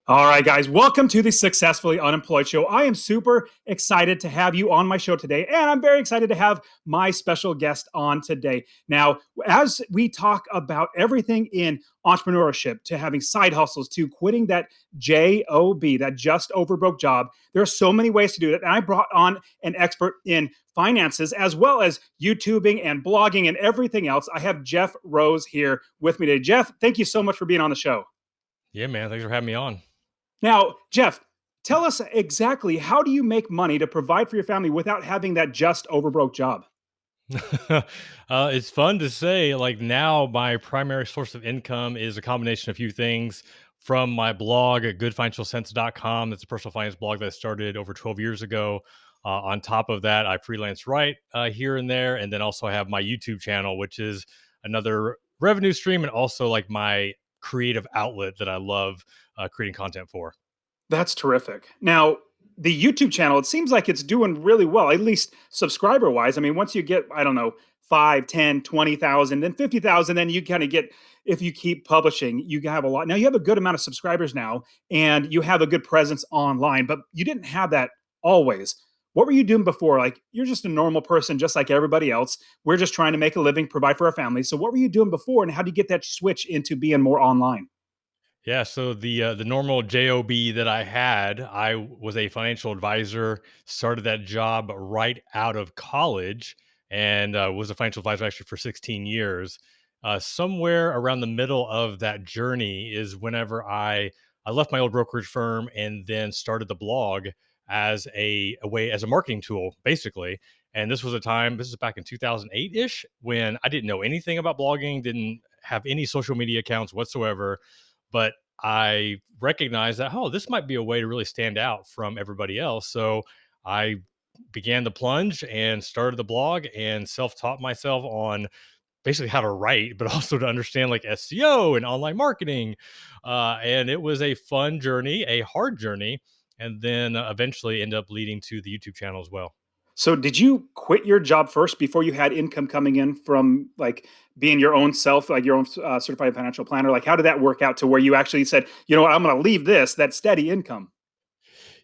All right, guys, welcome to the Successfully Unemployed Show. I am super excited to have you on my show today, and I'm very excited to have my special guest on today. Now, as we talk about everything in entrepreneurship, to having side hustles, to quitting that job, that just over broke job, there are so many ways to do it. And I brought on an expert in finances as well as YouTubing and blogging and everything else. I have Jeff Rose here with me today. Jeff, thank you so much for being on the show. Yeah, man. Thanks for having me on. Now, Jeff, tell us exactly how do you make money to provide for your family without having that just over broke job? It's fun to say, like, now my primary source of income is a combination of a few things from my blog at goodfinancialsense.com. That's a personal finance blog that I started over 12 years ago. On top of that, I freelance write here and there. And then also I have my YouTube channel, which is another revenue stream and also like my creative outlet that I love creating content for. That's terrific. Now, the YouTube channel, it seems like it's doing really well, at least subscriber wise. I mean, once you get, I don't know, 5, 10, 20,000, then 50,000, then you kind of get, if you keep publishing, you have a lot. Now you have a good amount of subscribers now and you have a good presence online, but you didn't have that always. What were you doing before? Like, you're just a normal person, just like everybody else. We're just trying to make a living, provide for our family. So, what were you doing before, and how do you get that switch into being more online? Yeah, so the normal job that I had, I was a financial advisor. Started that job right out of college, and was a financial advisor actually for 16 years. Somewhere around the middle of that journey is whenever I left my old brokerage firm and then started the blog as a way as a marketing tool, basically. And this was a time. This is back in 2008 ish when I didn't know anything about blogging, didn't have any social media accounts whatsoever, but I recognized that, oh, this might be a way to really stand out from everybody else. So I began the plunge and started the blog and self-taught myself on basically how to write, but also to understand like SEO and online marketing. And it was a fun journey, a hard journey, and then eventually end up leading to the YouTube channel as well. So did you quit your job first before you had income coming in from like being your own self, like your own certified financial planner? Like, how did that work out to where you actually said, you know what, I'm going to leave this, that steady income?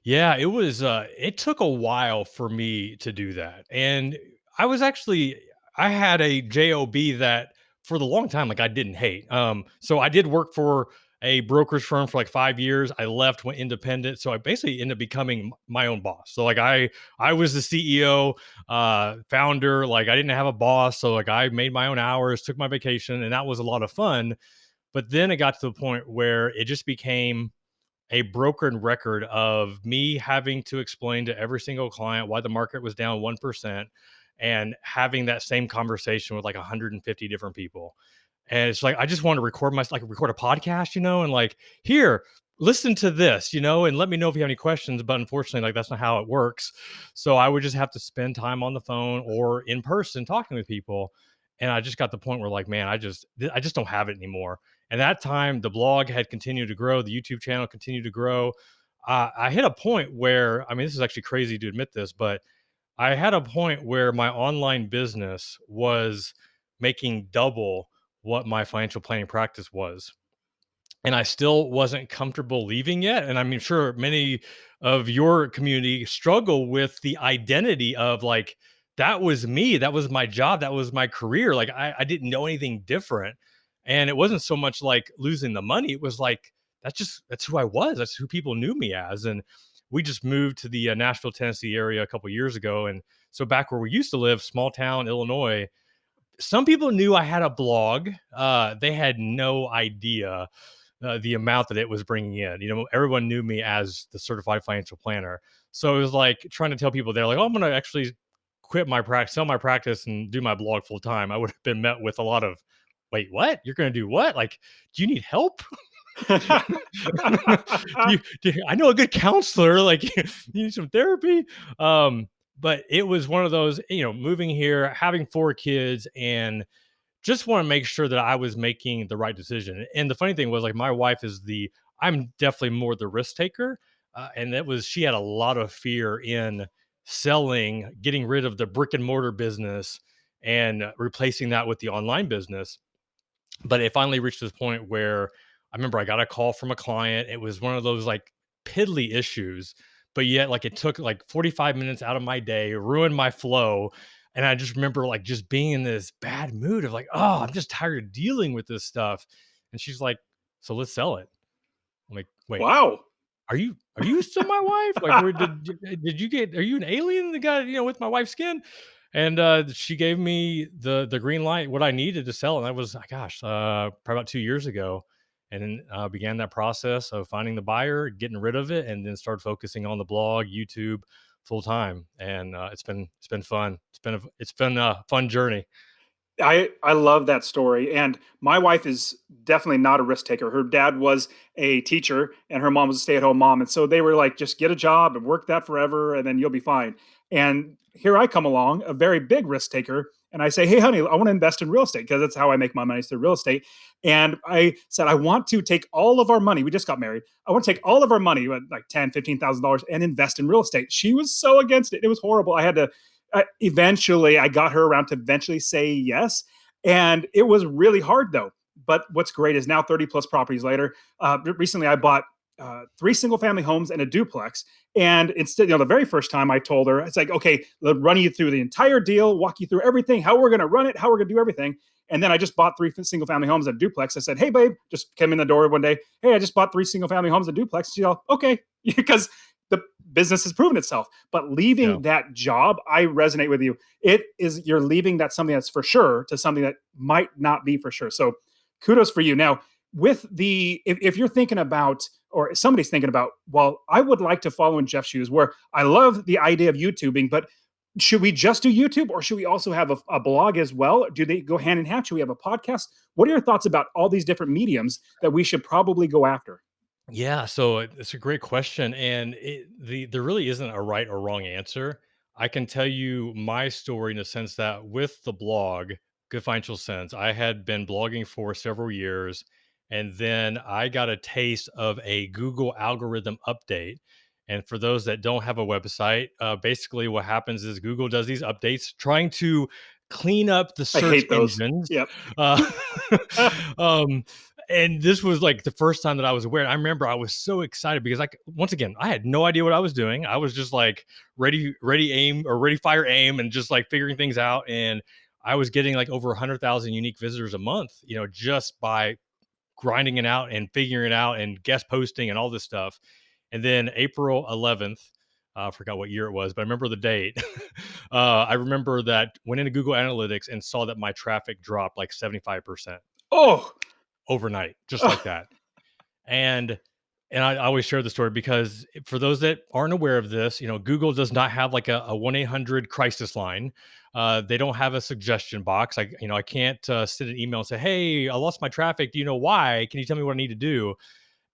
Yeah, it was it took a while for me to do that. And I was actually I had a job that for the long time like I didn't hate. So I did work for a brokerage firm for like 5 years. I left, went independent. So I basically ended up becoming my own boss. So like I was the CEO, founder, like I didn't have a boss, so like I made my own hours, took my vacation, and that was a lot of fun. But then it got to the point where it just became a broken record of me having to explain to every single client why the market was down 1% and having that same conversation with like 150 different people. And it's like, I just want to record like record a podcast, and like, here, listen to this, and let me know if you have any questions. But unfortunately, like, that's not how it works. So I would just have to spend time on the phone or in person talking with people. And I just got the point where like, man, I just don't have it anymore. And that time, the blog had continued to grow, the YouTube channel continued to grow. I hit a point where, I mean, this is actually crazy to admit this, but I had a point where my online business was making double what my financial planning practice was. And I still wasn't comfortable leaving yet. And I mean, sure, many of your community struggle with the identity of like, that was me, that was my job, that was my career. Like, I didn't know anything different. And it wasn't so much like losing the money. It was like, that's who I was. That's who people knew me as. And we just moved to the Nashville, Tennessee area a couple years ago. And so back where we used to live, small town, Illinois, some people knew I had a blog. They had no idea the amount that it was bringing in. Everyone knew me as the certified financial planner. So it was like trying to tell people they're like, oh, I'm going to actually quit my practice, sell my practice, and do my blog full time. I would have been met with a lot of, wait, what? You're going to do what? Like, do you need help? I know a good counselor. Like, you need some therapy. But it was one of those, moving here, having 4 kids, and just want to make sure that I was making the right decision. And the funny thing was, like, my wife I'm definitely more the risk taker. And she had a lot of fear in selling, getting rid of the brick and mortar business and replacing that with the online business. But it finally reached this point where I remember I got a call from a client. It was one of those like piddly issues, but yet like it took like 45 minutes out of my day, ruined my flow. And I just remember like just being in this bad mood of like, oh, I'm just tired of dealing with this stuff. And she's like, so let's sell it. I'm like, wait, Wow. are you still my wife? Like, where did you get? Are you an alien that got with my wife's skin? And she gave me the green light, what I needed to sell, and that was gosh, probably about 2 years ago. And then began that process of finding the buyer, getting rid of it, and then started focusing on the blog, YouTube, full time. And it's been fun. It's been a fun journey. I love that story, and my wife is definitely not a risk taker. Her dad was a teacher, and her mom was a stay-at-home mom, and so they were like, "Just get a job and work that forever, and then you'll be fine." And here I come along, a very big risk taker, and I say, "Hey, honey, I want to invest in real estate because that's how I make my money is through real estate." And I said, "I want to take all of our money. We just got married. I want to take all of our money, like $10,000, $15,000, and invest in real estate." She was so against it; it was horrible. I had to eventually I got her around to eventually say yes. And it was really hard though. But what's great is now 30 plus properties later, recently I bought three single family homes and a duplex. And instead, the very first time I told her, it's like, okay, let run you through the entire deal, walk you through everything, how we're going to run it, how we're going to do everything. And then I just bought three single family homes and a duplex. I said, hey, babe, just came in the door one day. Hey, I just bought three single family homes and a duplex. She's all, okay, because the business has proven itself. But Yeah. leaving that job, I resonate with you. It is, you're leaving that something that's for sure to something that might not be for sure. So kudos for you. Now, with the, if you're thinking about, or somebody's thinking about, well, I would like to follow in Jeff's shoes, where I love the idea of YouTubing, but should we just do YouTube or should we also have a blog as well? Do they go hand in hand? Should we have a podcast? What are your thoughts about all these different mediums that we should probably go after? Yeah, so it's a great question, and there really isn't a right or wrong answer. I can tell you my story in the sense that with the blog, Good Financial Sense, I had been blogging for several years, and then I got a taste of a Google algorithm update. And for those that don't have a website, basically what happens is Google does these updates trying to clean up the I search hate those. engines. Yep. Uh, um, and this was like the first time that I was aware. I remember I was so excited because like once again, I had no idea what I was doing. I was just like ready aim or ready fire aim and just like figuring things out. And I was getting like over 100,000 unique visitors a month, just by grinding it out and figuring it out and guest posting and all this stuff. And then April 11th, I forgot what year it was, but I remember the date. I remember that went into Google Analytics and saw that my traffic dropped like 75% Oh, overnight, just like oh, that. And I always share the story because for those that aren't aware of this, Google does not have like a 1-800 crisis line. They don't have a suggestion box. I can't send an email and say, "Hey, I lost my traffic. Do you know why? Can you tell me what I need to do?"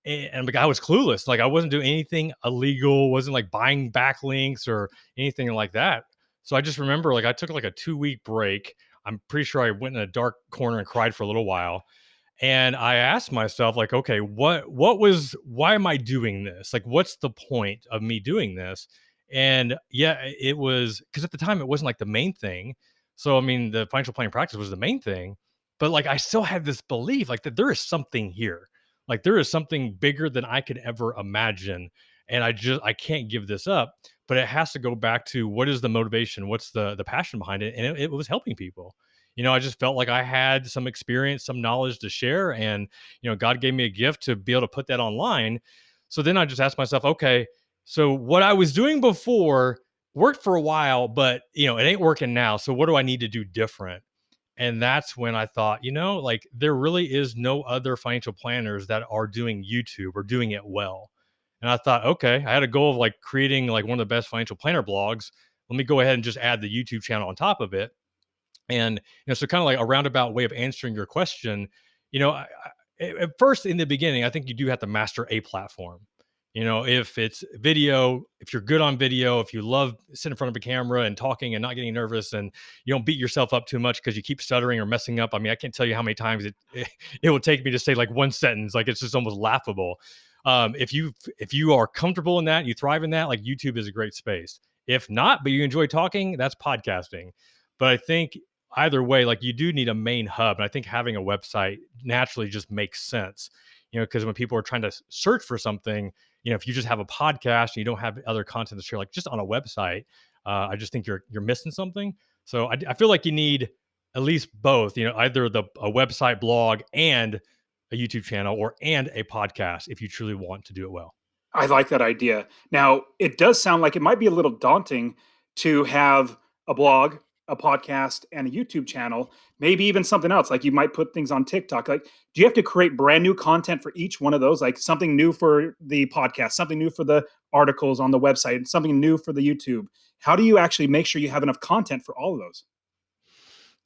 And like I was clueless. Like I wasn't doing anything illegal. Wasn't like buying backlinks or anything like that. So I just remember like I took like a 2-week break. I'm pretty sure I went in a dark corner and cried for a little while, and I asked myself, like, okay, why am I doing this? Like, what's the point of me doing this? And yeah, it was because at the time it wasn't like the main thing. So, I mean, the financial planning practice was the main thing, but like, I still had this belief like that there is something here, like, there is something bigger than I could ever imagine. And I can't give this up, but it has to go back to what is the motivation? What's the passion behind it? And it was helping people. I just felt like I had some experience, some knowledge to share. And, God gave me a gift to be able to put that online. So then I just asked myself, okay, so what I was doing before worked for a while, but, it ain't working now. So what do I need to do different? And that's when I thought, like there really is no other financial planners that are doing YouTube or doing it well. And I thought, okay, I had a goal of like creating like one of the best financial planner blogs. Let me go ahead and just add the YouTube channel on top of it. And so kind of like a roundabout way of answering your question, at first in the beginning, I think you do have to master a platform. If it's video, if you're good on video, if you love sitting in front of a camera and talking and not getting nervous, and you don't beat yourself up too much because you keep stuttering or messing up. I mean, I can't tell you how many times it will take me to say like one sentence, like it's just almost laughable. If you are comfortable in that, you thrive in that, like YouTube is a great space. If not, but you enjoy talking, that's podcasting. But I think either way, like you do need a main hub. And I think having a website naturally just makes sense. because when people are trying to search for something, if you just have a podcast and you don't have other content to share, like just on a website, I just think you're missing something. So I feel like you need at least both, either a website blog and a YouTube channel and a podcast if you truly want to do it well. I like that idea. Now, it does sound like it might be a little daunting to have a blog, a podcast, and a YouTube channel, maybe even something else. Like you might put things on TikTok. Like, do you have to create brand new content for each one of those? Like something new for the podcast, something new for the articles on the website, and something new for the YouTube? How do you actually make sure you have enough content for all of those?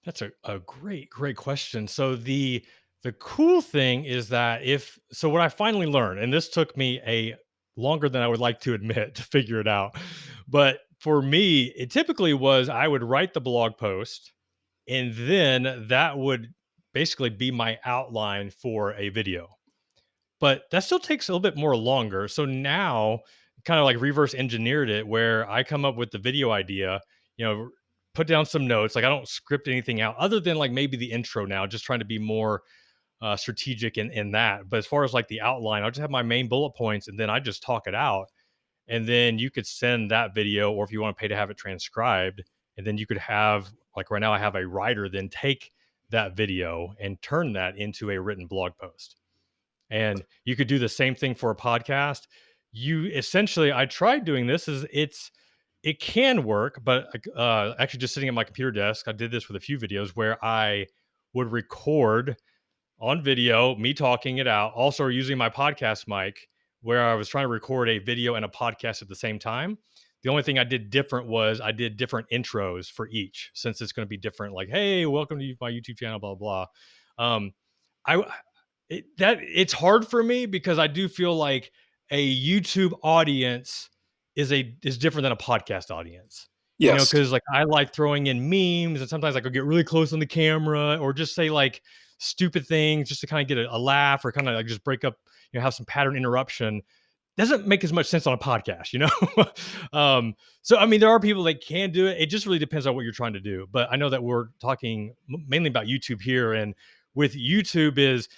That's a great question. So the cool thing is that what I finally learned, and this took me a longer than I would like to admit to figure it out. But for me, it typically was I would write the blog post, and then that would basically be my outline for a video. But that still takes a little bit more longer. So now, kind of like reverse engineered it, where I come up with the video idea, put down some notes. Like I don't script anything out other than like maybe the intro now, just trying to be more strategic in that. But as far as like the outline, I'll just have my main bullet points and then I just talk it out. And then you could send that video, or if you want to pay to have it transcribed, and then you could have, like right now, I have a writer then take that video and turn that into a written blog post. And you could do the same thing for a podcast. You essentially, I tried doing this, it can work, but actually just sitting at my computer desk, I did this with a few videos where I would record on video me talking it out, also using my podcast mic, where I was trying to record a video and a podcast at the same time. The only thing I did different was I did different intros for each, since it's going to be different, like, hey, welcome to my YouTube channel, blah blah. I it's hard for me because I do feel like a YouTube audience is different than a podcast audience. Yes. Because like I like throwing in memes, and sometimes I could get really close on the camera or just say like stupid things just to kind of get a laugh, or kind of like just break up, have some pattern interruption. Doesn't make as much sense on a podcast. So I mean, there are people that can do it. It just really depends on what you're trying to do. But I know that we're talking mainly about YouTube here, and with YouTube is,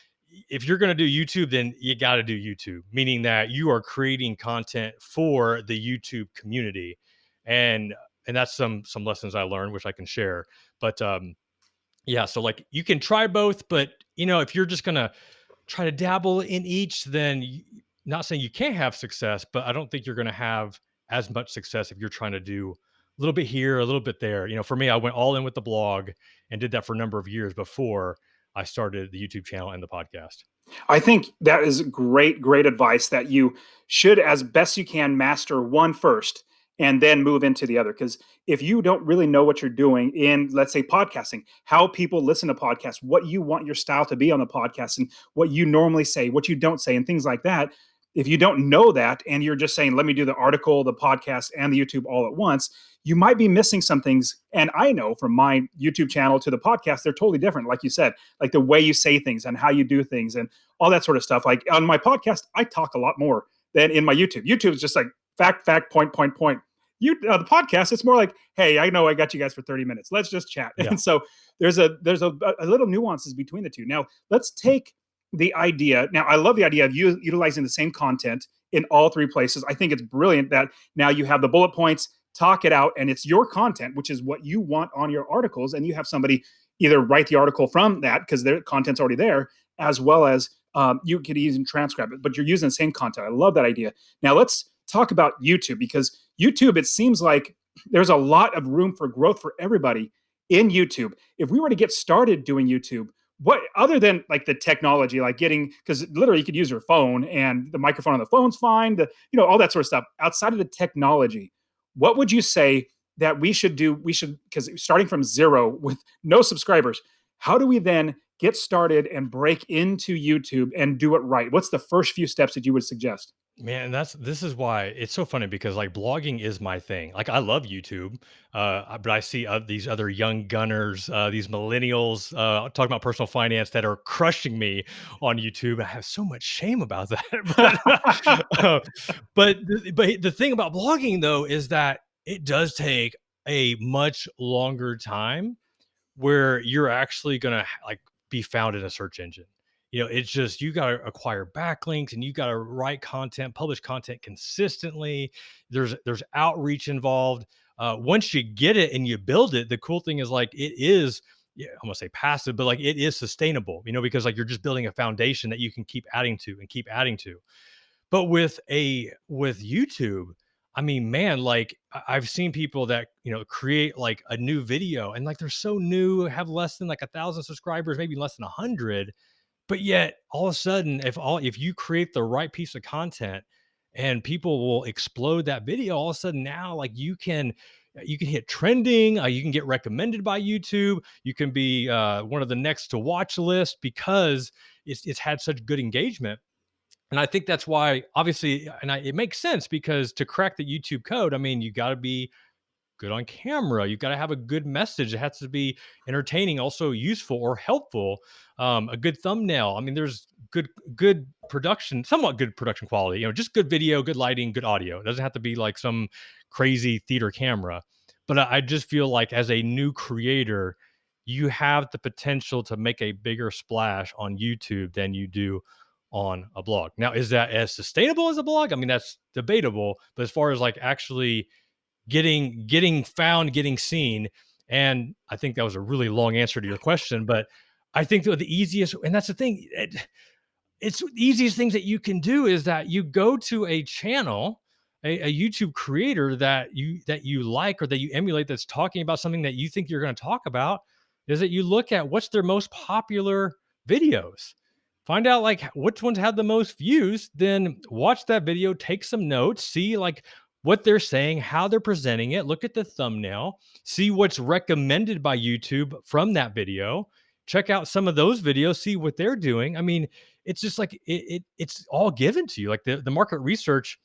if you're going to do YouTube, then you got to do YouTube, meaning that you are creating content for the YouTube community. And that's some lessons I learned, which I can share. But yeah, so like you can try both, but if you're just going to try to dabble in each, then not saying you can't have success, but I don't think you're going to have as much success if you're trying to do a little bit here, a little bit there. For me, I went all in with the blog and did that for a number of years before I started the YouTube channel and the podcast. I think that is great, great advice that you should, as best you can, master one first and then move into the other. Because if you don't really know what you're doing in, let's say, podcasting, how people listen to podcasts, what you want your style to be on the podcast, and what you normally say, what you don't say, and things like that. If you don't know that and you're just saying, let me do the article, the podcast, and the YouTube all at once, you might be missing some things. And I know from my YouTube channel to the podcast, they're totally different. Like you said, like the way you say things and how you do things and all that sort of stuff. Like on my podcast, I talk a lot more than in my YouTube. YouTube is just like fact, point, point, point. The podcast, it's more like, hey, I know I got you guys for 30 minutes. Let's just chat. Yeah. And so there's a little nuances between the two. Now let's take the idea. Now I love the idea of you utilizing the same content in all three places. I think it's brilliant that now you have the bullet points, talk it out, and it's your content, which is what you want on your articles. And you have somebody either write the article from that because their content's already there, as well as you could even transcribe it, but you're using the same content. I love that idea. Now let's talk about YouTube, because YouTube, it seems like there's a lot of room for growth for everybody in YouTube. If we were to get started doing YouTube, what other than like the technology, like getting, because literally you could use your phone and the microphone on the phone's fine, all that sort of stuff. Outside of the technology, what would you say that we should do? Because starting from zero with no subscribers, how do we then get started and break into YouTube and do it right? What's the first few steps that you would suggest? Man, this is why it's so funny, because like blogging is my thing. Like I love YouTube, but I see these other young gunners, these millennials, talking about personal finance that are crushing me on YouTube. I have so much shame about that. But the thing about blogging though is that it does take a much longer time where you're actually gonna like be found in a search engine. it's just you got to acquire backlinks and you got to write content, publish content consistently. There's outreach involved. Once you get it and you build it, the cool thing is like it is, yeah, I'm gonna say passive, but like it is sustainable, because like you're just building a foundation that you can keep adding to and keep adding to. But with YouTube, I mean, man, like I've seen people that create like a new video and like they're so new, have less than like 1,000 subscribers, maybe less than 100, but yet all of a sudden, if you create the right piece of content and people will explode that video, all of a sudden now like you can hit trending, you can get recommended by YouTube, you can be one of the next to watch list because it's had such good engagement. And I think that's why, obviously, it makes sense because to crack the YouTube code, I mean, you got to be good on camera. You got to have a good message. It has to be entertaining, also useful or helpful. A good thumbnail. I mean, there's good production, somewhat good production quality. Just good video, good lighting, good audio. It doesn't have to be like some crazy theater camera. But I just feel like as a new creator, you have the potential to make a bigger splash on YouTube than you do on a blog. Now, is that as sustainable as a blog? I mean, that's debatable. But as far as like actually getting found, getting seen. And I think that was a really long answer to your question, but I think that the easiest, and that's the thing, it's the easiest things that you can do is that you go to a channel, a YouTube creator that you like or that you emulate that's talking about something that you think you're going to talk about, is that you look at what's their most popular videos. Find out like which ones had the most views, then watch that video, take some notes, see like what they're saying, how they're presenting it, look at the thumbnail, see what's recommended by YouTube from that video, check out some of those videos, see what they're doing. I mean, it's just like it's all given to you. Like the market research,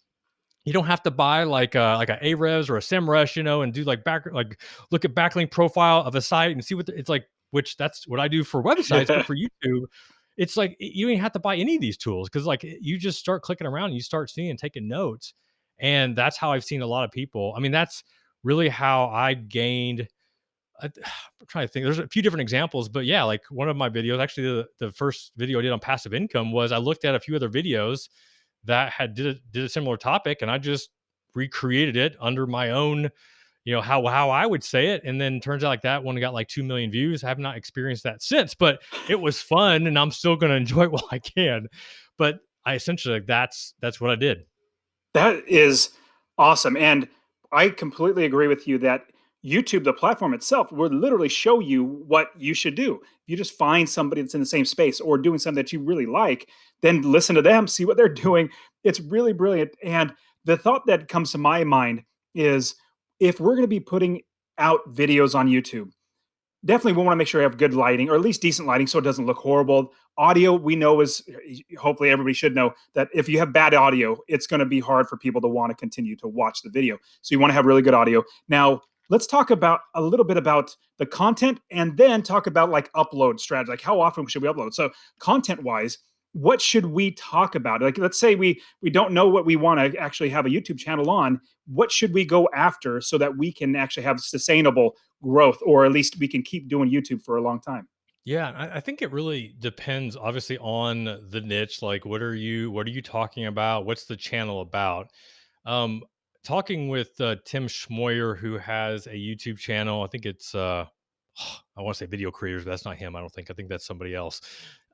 you don't have to buy like a Ahrefs or a SEMrush, and do like look at backlink profile of a site and see what it's like. Which that's what I do for websites, but for YouTube, it's like you don't have to buy any of these tools because like you just start clicking around and you start seeing and taking notes, and that's how I've seen a lot of people. I mean, that's really how I gained. I'm trying to think. There's a few different examples, but yeah, like one of my videos, actually the first video I did on passive income was I looked at a few other videos that did a similar topic, and I just recreated it under my own, how I would say it, and then turns out like that one got like 2 million views. I have not experienced that since, but it was fun, and I'm still going to enjoy it while I can. But I essentially like that's what I did. That is awesome. And I completely agree with you that YouTube, the platform itself, will literally show you what you should do. If you just find somebody that's in the same space or doing something that you really like, then listen to them, see what they're doing. It's really brilliant. And the thought that comes to my mind is if we're going to be putting out videos on YouTube, definitely we want to make sure we have good lighting or at least decent lighting so it doesn't look horrible. Audio, we know, is hopefully everybody should know that if you have bad audio, it's going to be hard for people to want to continue to watch the video. So you want to have really good audio. Now, let's talk about a little bit about the content and then talk about like upload strategy, like how often should we upload. So content wise, what should we talk about? Like, let's say we don't know what we want to actually have a YouTube channel on. What should we go after so that we can actually have sustainable growth, or at least we can keep doing YouTube for a long time? Yeah, I think it really depends, obviously, on the niche. Like, what are you talking about? What's the channel about? Um, Talking with Tim Schmoyer, who has a YouTube channel. I think it's I want to say Video Creators, but that's not him. I don't think. I think that's somebody else.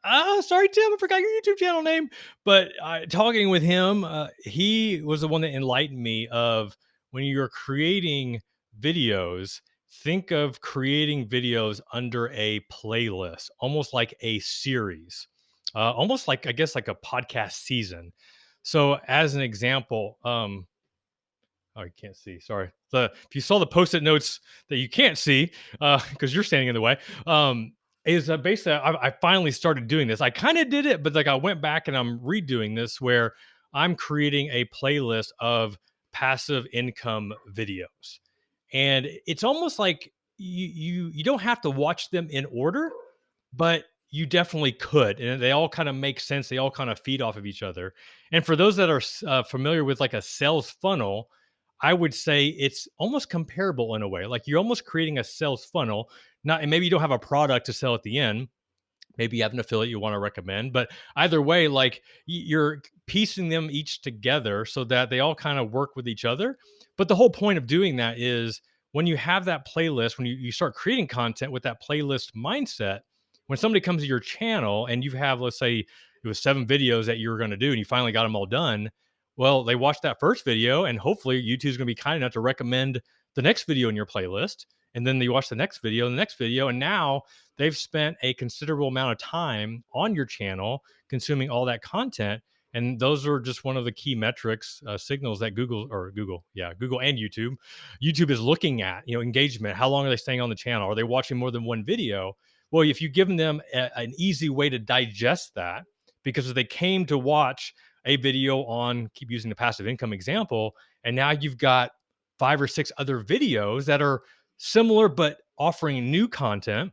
Sorry, Tim, I forgot your YouTube channel name. But talking with him, he was the one that enlightened me of when you're creating videos, think of creating videos under a playlist, almost like a series, almost like I guess like a podcast season. So, as an example, oh, you can't see. Sorry. If you saw the post-it notes that you can't see because you're standing in the way, is basically I finally started doing this. I kind of did it, but like I went back and I'm redoing this where I'm creating a playlist of passive income videos, and it's almost like you don't have to watch them in order, but you definitely could, and they all kind of make sense. They all kind of feed off of each other. And for those that are familiar with like a sales funnel, I would say it's almost comparable in a way. Like you're almost creating a sales funnel. Not, and maybe you don't have a product to sell at the end, maybe you have an affiliate you want to recommend, but either way, like you're piecing them each together so that they all kind of work with each other. But the whole point of doing that is when you have that playlist, when you start creating content with that playlist mindset, when somebody comes to your channel and you have, let's say it was 7 videos that you were going to do and you finally got them all done, well, they watched that first video and hopefully YouTube's going to be kind enough to recommend the next video in your playlist. And then you watch the next video and the next video, and now they've spent a considerable amount of time on your channel consuming all that content. And those are just one of the key metrics, signals that Google and YouTube is looking at, engagement. How long are they staying on the channel? Are they watching more than one video? Well, if you've given them an easy way to digest that, because they came to watch a video on, keep using the passive income example, and now you've got 5 or 6 other videos that are similar but offering new content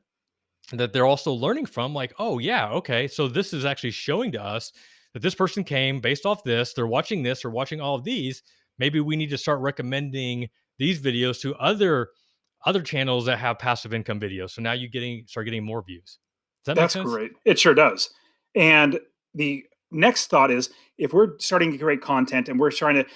that they're also learning from, like, oh yeah, okay, so this is actually showing to us that this person came based off this, they're watching this or watching all of these. Maybe we need to start recommending these videos to other channels that have passive income videos, so now you start getting more views. Does that make That's sense? great. It sure does. And the next thought is, if we're starting to create content and we're trying to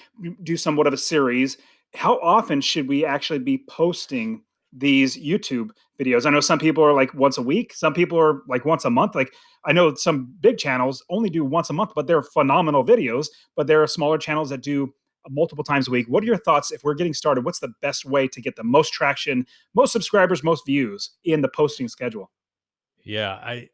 do somewhat of a series, how often should we actually be posting these YouTube videos? I know some people are like once a week, some people are like once a month. Like I know some big channels only do once a month, but they're phenomenal videos. But there are smaller channels that do multiple times a week. What are your thoughts if we're getting started? What's the best way to get the most traction, most subscribers, most views in the posting schedule? Yeah, I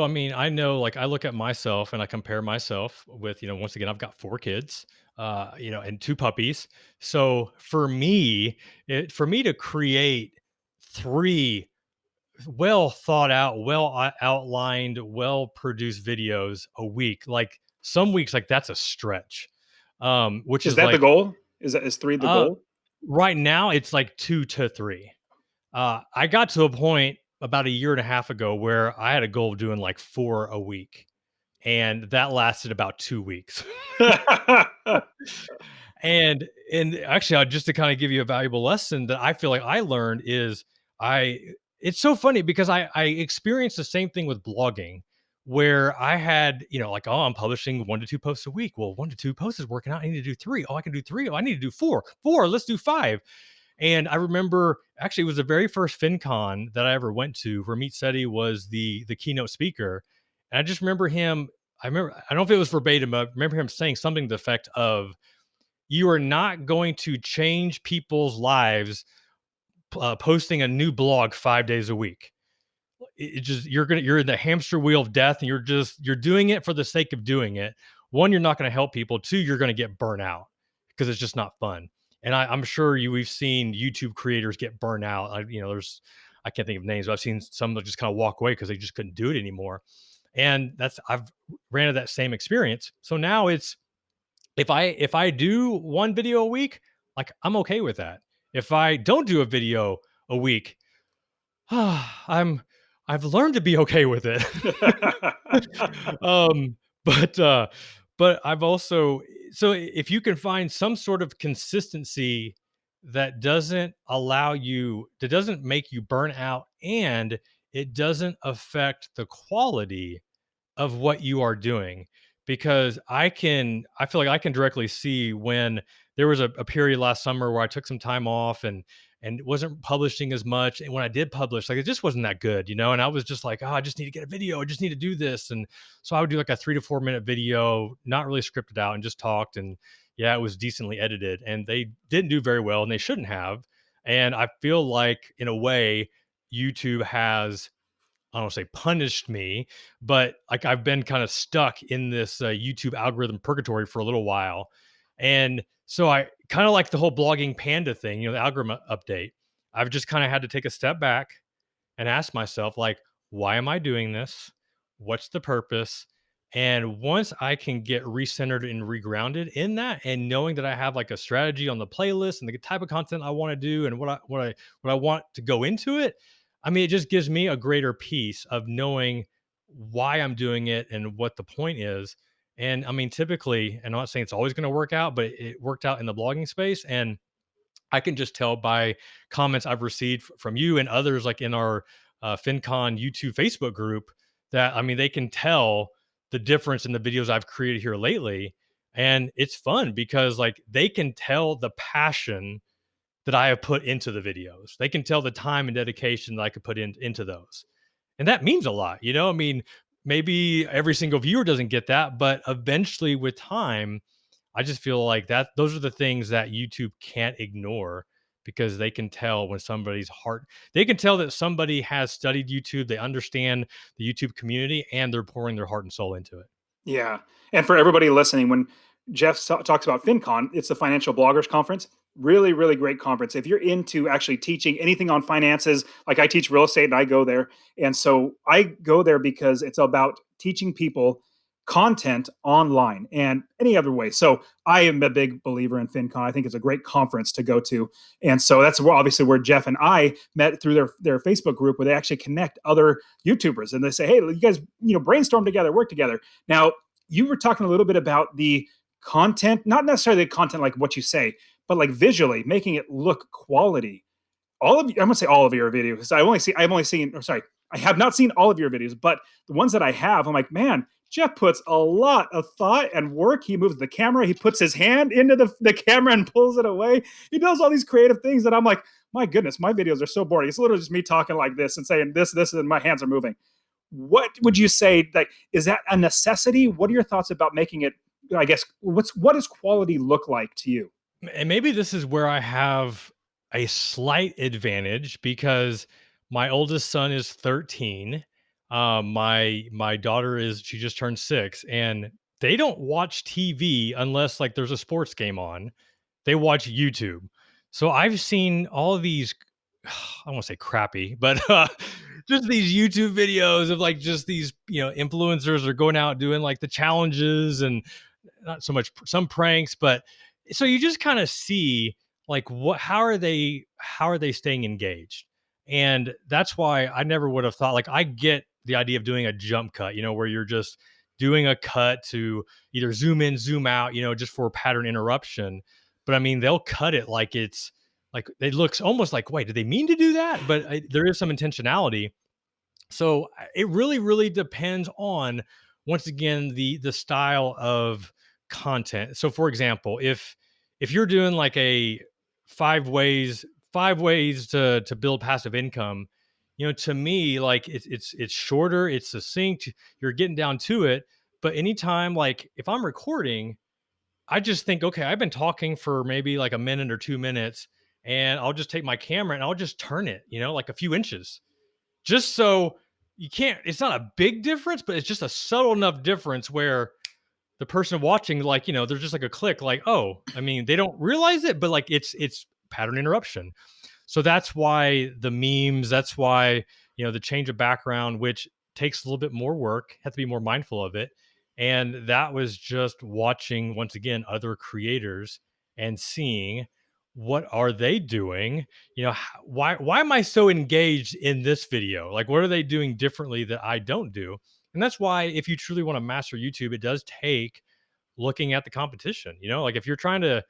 mean, I know, like, I look at myself and I compare myself with, once again, I've got 4 kids, and 2 puppies. So for me to create 3 well thought out, outlined, well produced videos a week, like some weeks, like that's a stretch. Which Is is that the like, goal? Is 3 the uh, goal? right now it's like 2 to 3. I got to a point about a year and a half ago where I had a goal of doing like 4 a week, and that lasted about 2 weeks. And actually, just to kind of give you a valuable lesson that I feel like I learned is, I it's so funny because I experienced the same thing with blogging, where I had, like, oh, I'm publishing 1 to 2 posts a week. Well, 1 to 2 posts is working out. I need to do 3. Oh, I can do 3. Oh, I need to do 4. 4. Let's do 5. And I remember, actually, it was the very first FinCon that I ever went to, where Meet Seti was the keynote speaker. And I just remember him. I don't know if it was verbatim, but I remember him saying something to the effect of, "You are not going to change people's lives posting a new blog 5 days a week. It just you're in the hamster wheel of death, and you're doing it for the sake of doing it. One, you're not going to help people. Two, you're going to get burnt out because it's just not fun." And I'm sure we've seen YouTube creators get burnt out. I can't think of names, but I've seen some that just kind of walk away because they just couldn't do it anymore. And I've ran into that same experience. So now it's, if I do 1 video a week, like, I'm okay with that. If I don't do a video a week, I'm I've learned to be okay with it. um, but I've also, so if you can find some sort of consistency that doesn't make you burn out, and it doesn't affect the quality of what you are doing, because I feel like I can directly see when there was a period last summer where I took some time off and wasn't publishing as much, and when I did publish, like, it just wasn't that good, and I was just like, oh, I just need to get a video, I just need to do this. And so I would do like a 3 to 4 minute video, not really scripted out, and just talked. And yeah, it was decently edited, and they didn't do very well, and they shouldn't have. And I feel like, in a way, YouTube has, I don't say punished me, but like, I've been kind of stuck in this YouTube algorithm purgatory for a little while. And so I kind of like the whole blogging panda thing, the algorithm update. I've just kind of had to take a step back and ask myself, like, why am I doing this? What's the purpose? And once I can get recentered and regrounded in that, and knowing that I have like a strategy on the playlist and the type of content I want to do, and what I want to go into it, I mean, it just gives me a greater peace of knowing why I'm doing it and what the point is. And I mean, typically, and I'm not saying it's always going to work out, but it worked out in the blogging space. And I can just tell by comments I've received from you and others, like in our FinCon YouTube Facebook group, that, I mean, they can tell the difference in the videos I've created here lately. And it's fun because like they can tell the passion that I have put into the videos. They can tell the time and dedication that I could put into those. And that means a lot, you know? I mean, maybe every single viewer doesn't get that, but eventually with time, I just feel like that those are the things that YouTube can't ignore because they can tell when somebody's heart, they can tell that somebody has studied YouTube, they understand the YouTube community, and they're pouring their heart and soul into it. Yeah. And for everybody listening, when Jeff talks about FinCon, it's the Financial Bloggers Conference. Really, really great conference. If you're into actually teaching anything on finances, like I teach real estate and I go there. And so I go there because it's about teaching people content online and any other way. So I am a big believer in FinCon. I think it's a great conference to go to. And so that's obviously where Jeff and I met through their Facebook group where they actually connect other YouTubers and they say, hey, you guys, brainstorm together, work together. Now, you were talking a little bit about the content, not necessarily the content like what you say, but like visually making it look quality. All of you, I'm gonna say all of your videos because I've only seen, or sorry, I have not seen all of your videos, but the ones that I have, I'm like, man, Jeff puts a lot of thought and work. He moves the camera, he puts his hand into the camera and pulls it away. He does all these creative things that I'm like, my goodness, my videos are so boring. It's literally just me talking like this and saying this, and my hands are moving. What would you say, like, is that a necessity? What are your thoughts about making it, I guess, what does quality look like to you? And maybe this is where I have a slight advantage because my oldest son is 13. My daughter is she just turned 6, and they don't watch TV unless like there's a sports game on. They watch YouTube. So I've seen all of these I won't say crappy, but just these YouTube videos of like just these, influencers are going out doing like the challenges and not so much some pranks, but so you just kind of see like what how are they staying engaged. And that's why I never would have thought, like, I get the idea of doing a jump cut, where you're just doing a cut to either zoom in, zoom out, just for pattern interruption. But I mean, they'll cut it like it's like it looks almost like, wait, did they mean to do that? But there is some intentionality. So it really, really depends on, once again, the style of content. So for example, if you're doing like a five ways to build passive income, to me, like it's shorter, it's succinct, you're getting down to it. But anytime, like if I'm recording, I just think, okay, I've been talking for maybe like a minute or 2 minutes, and I'll just take my camera and I'll just turn it, like a few inches, just so you can't, it's not a big difference, but it's just a subtle enough difference where the person watching, like, there's just like a click, like, oh, I mean, they don't realize it, but like it's pattern interruption. So that's why the memes, that's why, the change of background, which takes a little bit more work, have to be more mindful of it. And that was just watching, once again, other creators and seeing what are they doing, why am I so engaged in this video, like what are they doing differently that I don't do. And that's why, if you truly want to master YouTube, it does take looking at the competition. Like if you're trying to,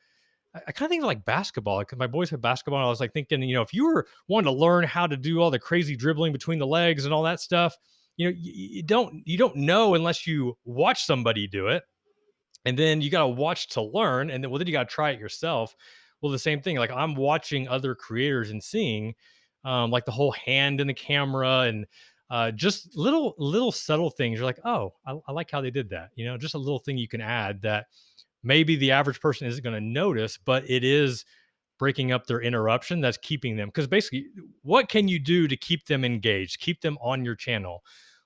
I kind of think of like basketball. Like my boys have basketball. And I was like thinking, if you were wanting to learn how to do all the crazy dribbling between the legs and all that stuff, you don't know unless you watch somebody do it. And then you got to watch to learn. And then, well, then you got to try it yourself. Well, the same thing. Like I'm watching other creators and seeing, like the whole hand in the camera and just little subtle things. You're like, oh, I like how they did that. Just a little thing you can add that maybe the average person isn't going to notice, but it is breaking up their interruption that's keeping them. Because basically, what can you do to keep them engaged, keep them on your channel?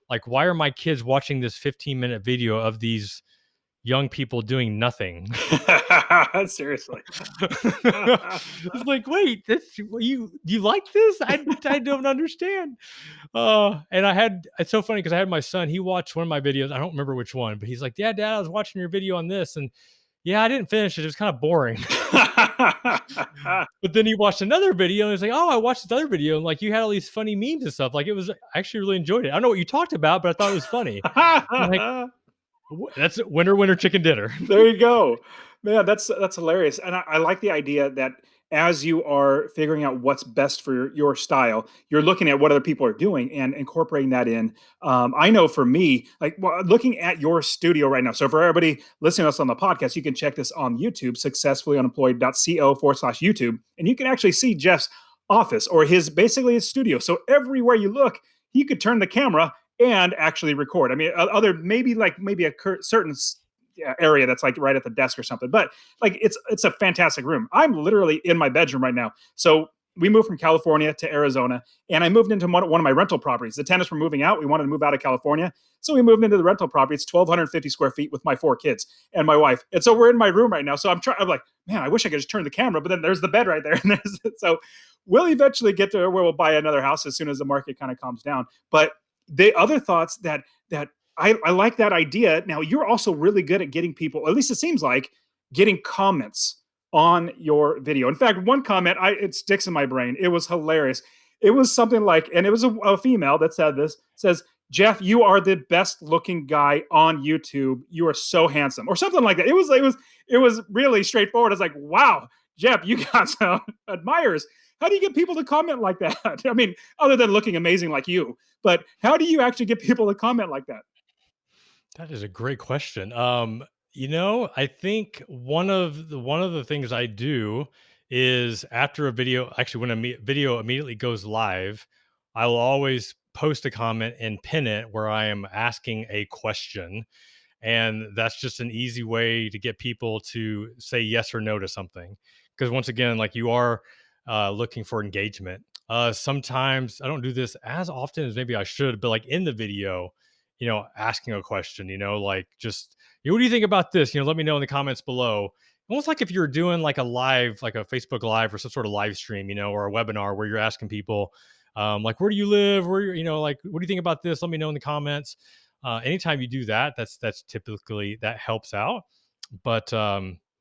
Like, why are my kids watching this 15-minute video of these young people doing nothing? Seriously. It's like, wait, you like this? I don't understand. And it's so funny because I had my son, he watched one of my videos. I don't remember which one, but he's like, yeah, dad, I was watching your video on this. And yeah, I didn't finish it. It was kind of boring. But then he watched another video and he's like, oh, I watched this other video. And like, you had all these funny memes and stuff. Like, it was, I actually really enjoyed it. I don't know what you talked about, but I thought it was funny. I'm like, that's winner, winner, chicken dinner. There you go, man. That's hilarious, and I like the idea that as you are figuring out what's best for your style, you're looking at what other people are doing and incorporating that in. I know for me, like well, looking at your studio right now. So for everybody listening to us on the podcast, you can check this on YouTube, successfullyunemployed.co/YouTube, and you can actually see Jeff's office or his basically his studio. So everywhere you look, he could turn the camera and actually record. I mean, other maybe a certain area that's like right at the desk or something. But like it's a fantastic room. I'm literally in my bedroom right now. So we moved from California to Arizona, and I moved into one of my rental properties. The tenants were moving out. We wanted to move out of California, so we moved into the rental property. It's 1,250 square feet with my 4 kids and my wife, and so we're in my room right now. So I'm trying. I'm like, man, I wish I could just turn the camera, but then there's the bed right there, and so we'll eventually get to where we'll buy another house as soon as the market kind of calms down. But the other thoughts that I like that idea. Now you're also really good at getting people, at least it seems like, getting comments on your video. In fact, one comment it sticks in my brain. It was hilarious. It was something like, and it was a female that said this, says, Jeff, you are the best looking guy on YouTube. You are so handsome, or something like that. It was really straightforward. It's like, wow, Jeff, you got some admirers. How do you get people to comment like that? I mean, other than looking amazing like you, but how do you actually get people to comment like that? That is a great question. I think one of the things I do is after a video, actually when video immediately goes live, I will always post a comment and pin it where I am asking a question, and that's just an easy way to get people to say yes or no to something. Because once again, like you are looking for engagement. Sometimes I don't do this as often as maybe I should, but like in the video, asking a question, like just, what do you think about this? Let me know in the comments below. Almost like if you're doing like a live, like a Facebook live or some sort of live stream, or a webinar where you're asking people, like, where do you live? Like, what do you think about this? Let me know in the comments. Anytime you do that, that's typically that helps out. But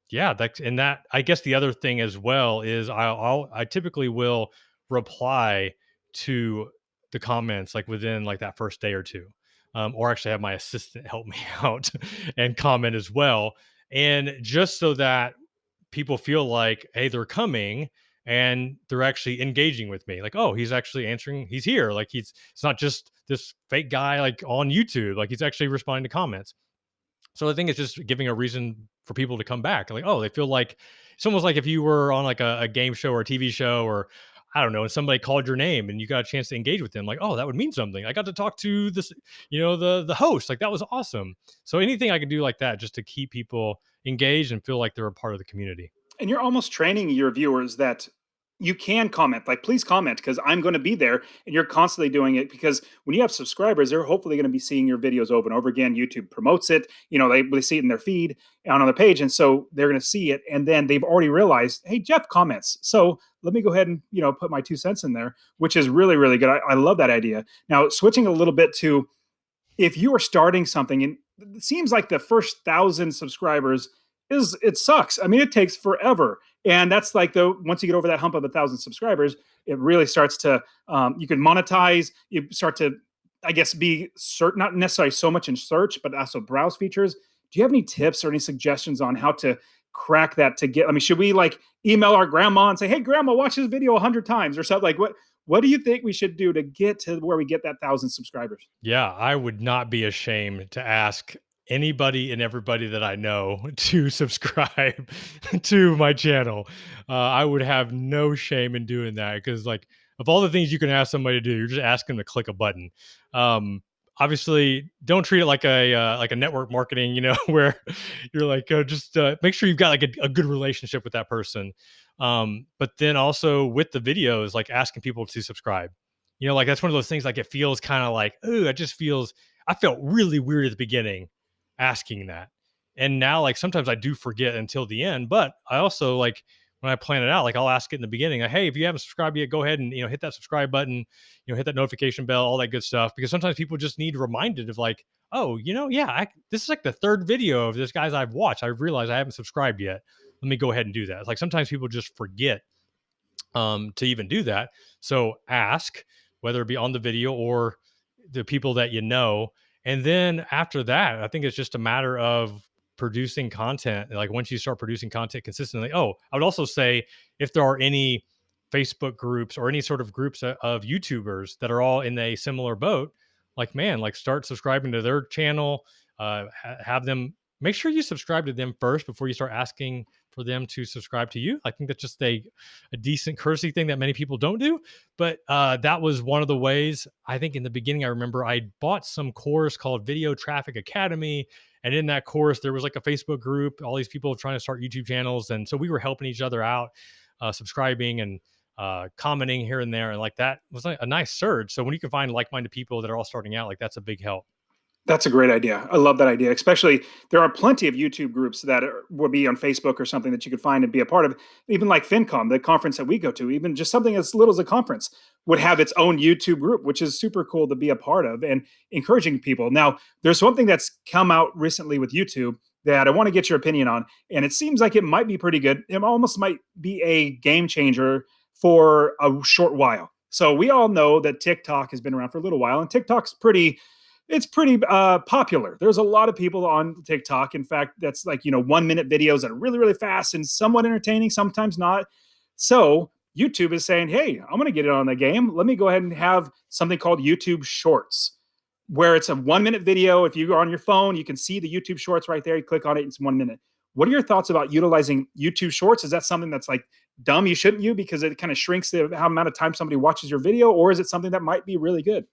yeah, that I guess the other thing as well is I typically will reply to the comments like within like that first day or two, or actually have my assistant help me out and comment as well, and just so that people feel like, hey, they're coming and they're actually engaging with me. Like, oh, he's actually answering. He's here. Like it's not just this fake guy like on YouTube. Like he's actually responding to comments. So I think it's just giving a reason for people to come back. Like, oh, they feel like it's almost like if you were on like a game show or a TV show or I don't know, and somebody called your name and you got a chance to engage with them, like, oh, that would mean something. I got to talk to this, the host. Like that was awesome. So anything I can do like that just to keep people engaged and feel like they're a part of the community. And you're almost training your viewers that you can comment, like please comment because I'm going to be there, and you're constantly doing it because when you have subscribers, they're hopefully going to be seeing your videos over and over again. YouTube promotes it, they see it in their feed on their page, and so they're going to see it, and then they've already realized, hey, Jeff comments, so let me go ahead and put my 2 cents in there, which is really really good. I love that idea. Now switching a little bit to, if you are starting something and it seems like the first 1,000 subscribers it sucks. I mean, it takes forever. And that's like once you get over that hump of 1,000 subscribers, it really starts to, you can monetize, you start to, I guess, be certain, not necessarily so much in search, but also browse features. Do you have any tips or any suggestions on how to crack that to get, I mean, should we like email our grandma and say, hey, grandma, watch this video 100 times or something? Like what do you think we should do to get to where we get that 1,000 subscribers? Yeah, I would not be ashamed to ask anybody and everybody that I know to subscribe to my channel. I would have no shame in doing that because, like, of all the things you can ask somebody to do, you're just asking them to click a button. Um, Obviously, don't treat it like a network marketing, where you're like, just make sure you've got like a good relationship with that person. But then also with the videos, like asking people to subscribe. Like that's one of those things, like it feels kind of like, oh, I felt really weird at the beginning asking that. And now, like, sometimes I do forget until the end, but I also like when I plan it out, like I'll ask it in the beginning, like, hey, if you haven't subscribed yet, go ahead and, hit that subscribe button, hit that notification bell, all that good stuff. Because sometimes people just need reminded of like, oh, yeah, this is like the third video of this guy's I've watched. I realized I haven't subscribed yet. Let me go ahead and do that. It's like sometimes people just forget to even do that. So ask, whether it be on the video or the people that you know. And then after that, I think it's just a matter of producing content. Like once you start producing content consistently, oh, I would also say if there are any Facebook groups or any sort of groups of YouTubers that are all in a similar boat, like, man, like start subscribing to their channel, have them make sure you subscribe to them first before you start asking for them to subscribe to you. I think that's just a decent courtesy thing that many people don't do. But that was one of the ways. I think in the beginning, I remember I bought some course called Video Traffic Academy. And in that course, there was like a Facebook group, all these people trying to start YouTube channels. And so we were helping each other out, subscribing and commenting here and there. And like that was like a nice surge. So when you can find like minded people that are all starting out, like that's a big help. That's a great idea. I love that idea. Especially, there are plenty of YouTube groups that would be on Facebook or something that you could find and be a part of. Even like FinCom, the conference that we go to, even just something as little as a conference would have its own YouTube group, which is super cool to be a part of and encouraging people. Now, there's something that's come out recently with YouTube that I want to get your opinion on, and it seems like it might be pretty good. It almost might be a game changer for a short while. So we all know that TikTok has been around for a little while, and TikTok's pretty popular. There's a lot of people on TikTok. In fact, that's like, 1 minute videos that are really, really fast and somewhat entertaining, sometimes not. So YouTube is saying, hey, I'm going to get it on the game. Let me go ahead and have something called YouTube Shorts, where it's a 1 minute video. If you're on your phone, you can see the YouTube Shorts right there. You click on it, it's 1 minute. What are your thoughts about utilizing YouTube Shorts? Is that something that's like dumb, you shouldn't you, because it kind of shrinks the how amount of time somebody watches your video? Or is it something that might be really good?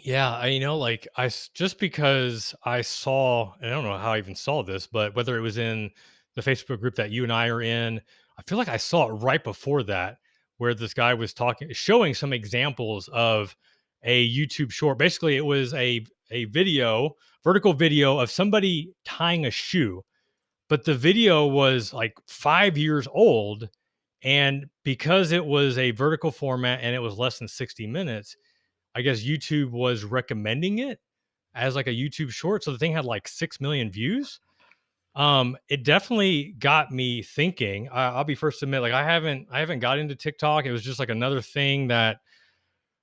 Yeah, like just because I saw, and I don't know how I even saw this, but whether it was in the Facebook group that you and I are in, I feel like I saw it right before that, where this guy was talking, showing some examples of a YouTube short. Basically, it was a video, vertical video of somebody tying a shoe, but the video was like 5 years old, and because it was a vertical format and it was less than 60 minutes, I guess YouTube was recommending it as like a YouTube short. So the thing had like 6 million views. It definitely got me thinking. I'll be first to admit, like I haven't got into TikTok. It was just like another thing that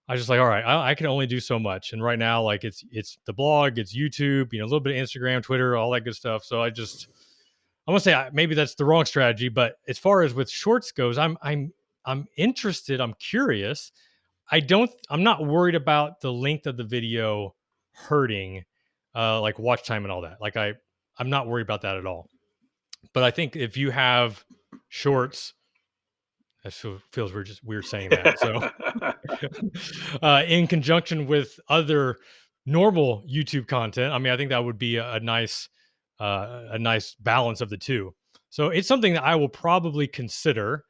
I was just like, all right, I can only do so much. And right now, like it's the blog, it's YouTube, a little bit of Instagram, Twitter, all that good stuff. So I want to say maybe that's the wrong strategy, but as far as with shorts goes, I'm interested. I'm curious. I'm not worried about the length of the video hurting like watch time and all that. Like I'm not worried about that at all. But I think if you have shorts, that feels weird, just weird saying that. So in conjunction with other normal YouTube content, I mean, I think that would be a nice balance of the two. So it's something that I will probably consider,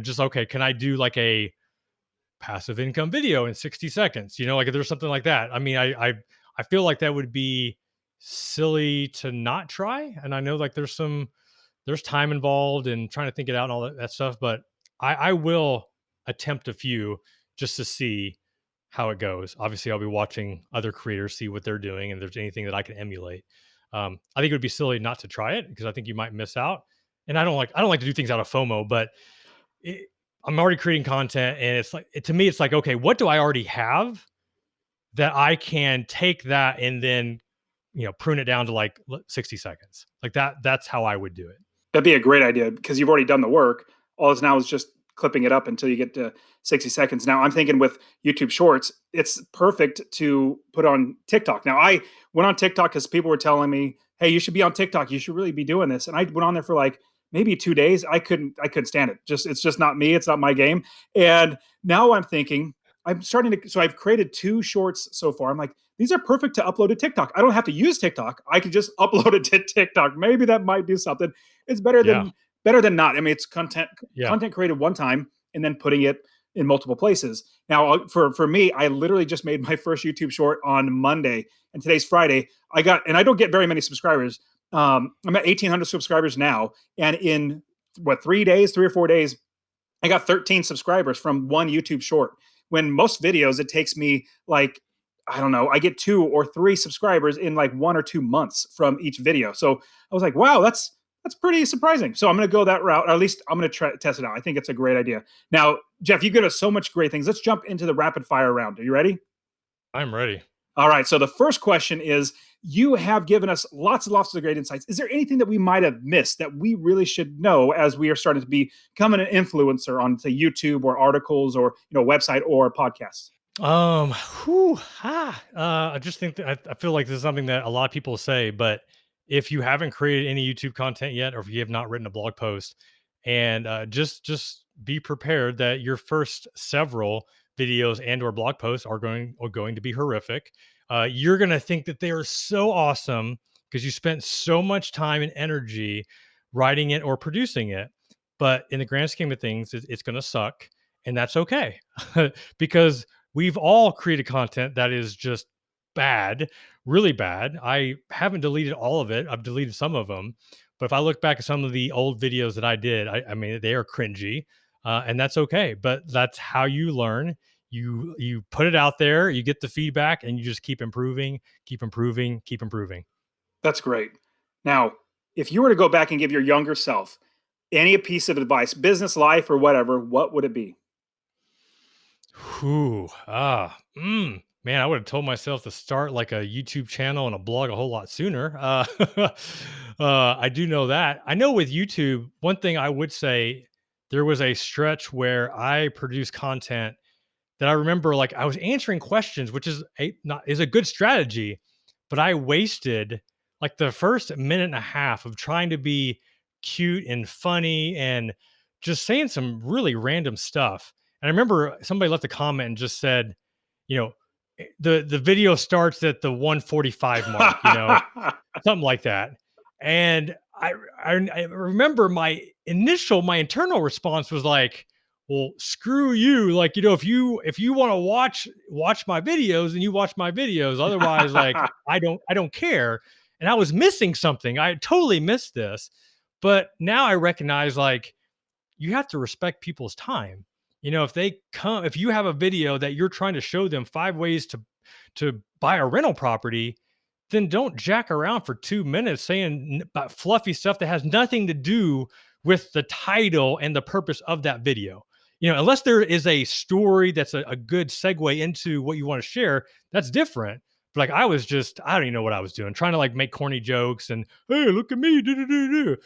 just okay, can I do like a passive income video in 60 seconds? Like if there's something like that. I mean, I feel like that would be silly to not try. And I know like there's time involved and trying to think it out and all that stuff, but I will attempt a few just to see how it goes. Obviously, I'll be watching other creators, see what they're doing, and if there's anything that I can emulate. I think it would be silly not to try it because I think you might miss out. And I don't like to do things out of FOMO, but it, I'm already creating content, and it's like to me, it's like, okay, what do I already have that I can take that and then prune it down to like 60 seconds, like that. That's how I would do it. That'd be a great idea because you've already done the work. All is now is just clipping it up until you get to 60 seconds. Now I'm thinking with YouTube Shorts, it's perfect to put on TikTok. Now I went on TikTok because people were telling me, "Hey, you should be on TikTok. You should really be doing this." And I went on there for like maybe 2 days. I couldn't stand it. It's just not me. It's not my game. And now I'm thinking I'm starting to. So I've created 2 shorts so far. I'm like, these are perfect to upload to TikTok. I don't have to use TikTok. I can just upload it to TikTok. Maybe that might do something. It's Yeah. better than not. I mean, it's Yeah. content created one time and then putting it in multiple places. Now, for me, I literally just made my first YouTube short on Monday, and today's Friday. And I don't get very many subscribers. I'm at 1,800 subscribers now, and in 3 or 4 days, I got 13 subscribers from one YouTube short. When most videos, it takes me like, I don't know, I get 2 or 3 subscribers in like 1 or 2 months from each video. So I was like, wow, that's pretty surprising. So I'm going to go that route, or at least I'm going to try test it out. I think it's a great idea. Now, Jeff, you give us so much great things. Let's jump into the rapid fire round. Are you ready? I'm ready. All right. So the first question is, you have given us lots and lots of great insights. Is there anything that we might have missed that we really should know as we are starting to become an influencer on, say, YouTube or articles or website or podcasts? I just think that I feel like this is something that a lot of people say, but if you haven't created any YouTube content yet, or if you have not written a blog post, and just be prepared that your first several videos and or blog posts are going to be horrific. You're going to think that they are so awesome because you spent so much time and energy writing it or producing it, but in the grand scheme of things, it's going to suck, and that's okay because we've all created content that is just bad, really bad. I haven't deleted all of it. I've deleted some of them. But if I look back at some of the old videos that I did, I mean, they are cringy, and that's okay. But that's how you learn. You put it out there, you get the feedback, and you just keep improving, keep improving, keep improving. That's great. Now, if you were to go back and give your younger self any piece of advice, business, life, or whatever, what would it be? Man, I would have told myself to start like a YouTube channel and a blog a whole lot sooner. I do know that. I know with YouTube, one thing I would say, there was a stretch where I produced content that I remember, like, I was answering questions, which is a good strategy, but I wasted like the first minute and a half of trying to be cute and funny and just saying some really random stuff. And I remember somebody left a comment and just said, you know, the video starts at the 145 mark, something like that. And I remember my internal response was like, well, screw you. Like, if you want to watch my videos, and you watch my videos. Otherwise, like, I don't care. And I was missing something. I totally missed this. But now I recognize, like, you have to respect people's time. If you have a video that you're trying to show them 5 ways to buy a rental property, then don't jack around for 2 minutes saying about fluffy stuff that has nothing to do with the title and the purpose of that video. Unless there is a story that's a good segue into what you want to share, that's different. But like, I don't even know what I was doing, trying to like make corny jokes and, hey, look at me, do do do do.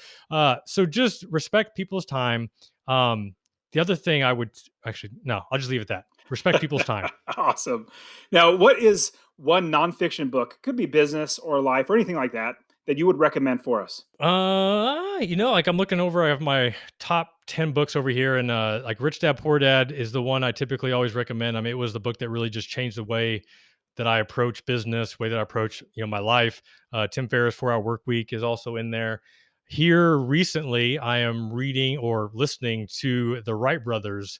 So just respect people's time. The other thing I would actually, no, I'll just leave it at that. Respect people's time. Awesome. Now, what is one nonfiction book, could be business or life or anything like that, that you would recommend for us? Like, I'm looking over, I have my top 10 books over here, and like Rich Dad Poor Dad is the one I typically always recommend. I mean, it was the book that really just changed the way that I approach business, way that I approach, my life. Tim Ferriss' 4 Hour Work Week is also in there. Here recently, I am reading or listening to the Wright brothers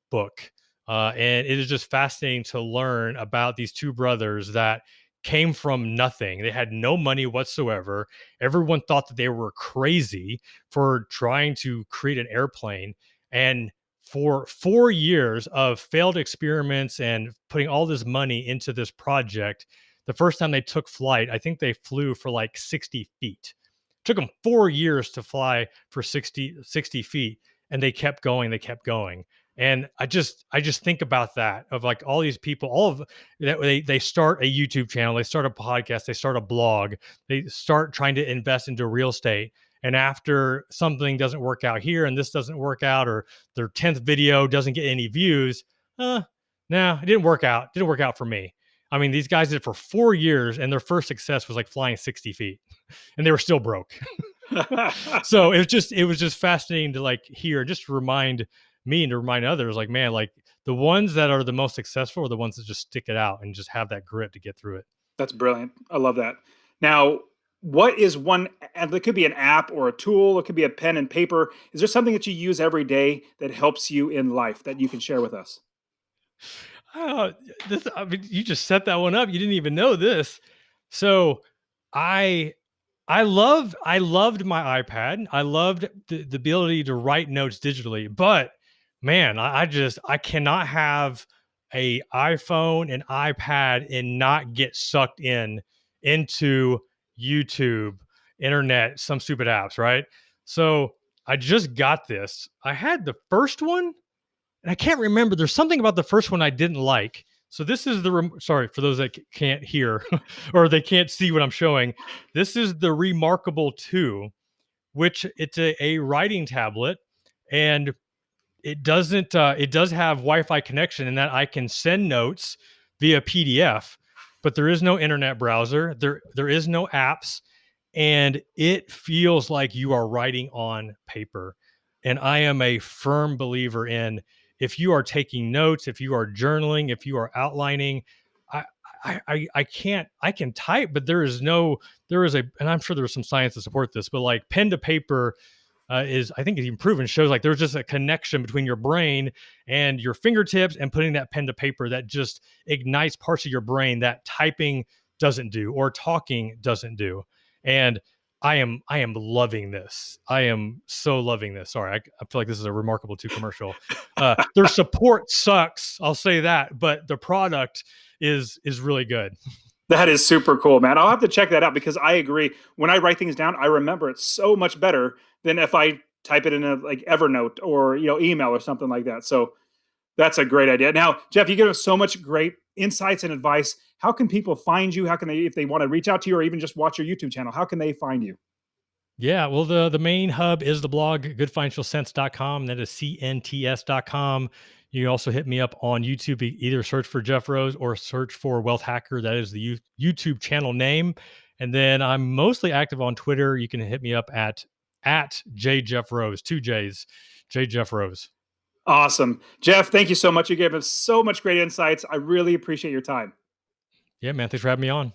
book. And it is just fascinating to learn about these two brothers that came from nothing. They had no money whatsoever. Everyone thought that they were crazy for trying to create an airplane. And for 4 years of failed experiments and putting all this money into this project, the first time they took flight, I think they flew for like 60 feet. Took them 4 years to fly for 60 feet, and they kept going, they kept going. And I just think about that, of like all these people, all of that, they start a YouTube channel, they start a podcast, they start a blog, they start trying to invest into real estate. And after something doesn't work out here, and this doesn't work out, or their 10th video doesn't get any views, no, it didn't work out. Didn't work out for me. I mean, these guys did it for 4 years, and their first success was like flying 60 feet, and they were still broke. So it was just fascinating to like hear, just to remind me and to remind others, like, man, like, the ones that are the most successful are the ones that just stick it out and just have that grit to get through it. That's brilliant. I love that. Now, what is one, and it could be an app or a tool, it could be a pen and paper. Is there something that you use every day that helps you in life that you can share with us? Oh, I mean, you just set that one up. You didn't even know this. So I I loved my iPad. I loved the ability to write notes digitally, but man, I cannot have a iPhone and iPad and not get sucked into YouTube, internet, some stupid apps, right? So I just got this. I had the first one, and I can't remember. There's something about the first one I didn't like. So this is the sorry for those that can't hear or they can't see what I'm showing. This is the Remarkable 2, which it's a writing tablet, and it does have Wi-Fi connection in that I can send notes via PDF, but there is no internet browser. There is no apps, and it feels like you are writing on paper. And I am a firm believer in, if you are taking notes, if you are journaling, if you are outlining, I I can't, I can type, but there is a, and I'm sure there's some science to support this, but like pen to paper is, I think it's even proven, shows like there's just a connection between your brain and your fingertips, and putting that pen to paper that just ignites parts of your brain that typing doesn't do or talking doesn't do. And I am loving this. I am so loving this. Sorry, I feel like this is a Remarkable 2 commercial. Their support sucks, I'll say that, but the product is really good. That is super cool, man. I'll have to check that out because I agree. When I write things down, I remember it so much better than if I type it in a like Evernote or email or something like that. So that's a great idea. Now, Jeff, you give us so much great insights and advice. How can people find you? How can they, if they want to reach out to you or even just watch your YouTube channel, how can they find you? Yeah, well, the main hub is the blog, goodfinancialsense.com. That is CNTS.com. You can also hit me up on YouTube. Either search for Jeff Rose or search for Wealth Hacker. That is the YouTube channel name. And then I'm mostly active on Twitter. You can hit me up at JJeffRose, two J's, J Jeff Rose. Awesome. Jeff, thank you so much. You gave us so much great insights. I really appreciate your time. Yeah, man. Thanks for having me on.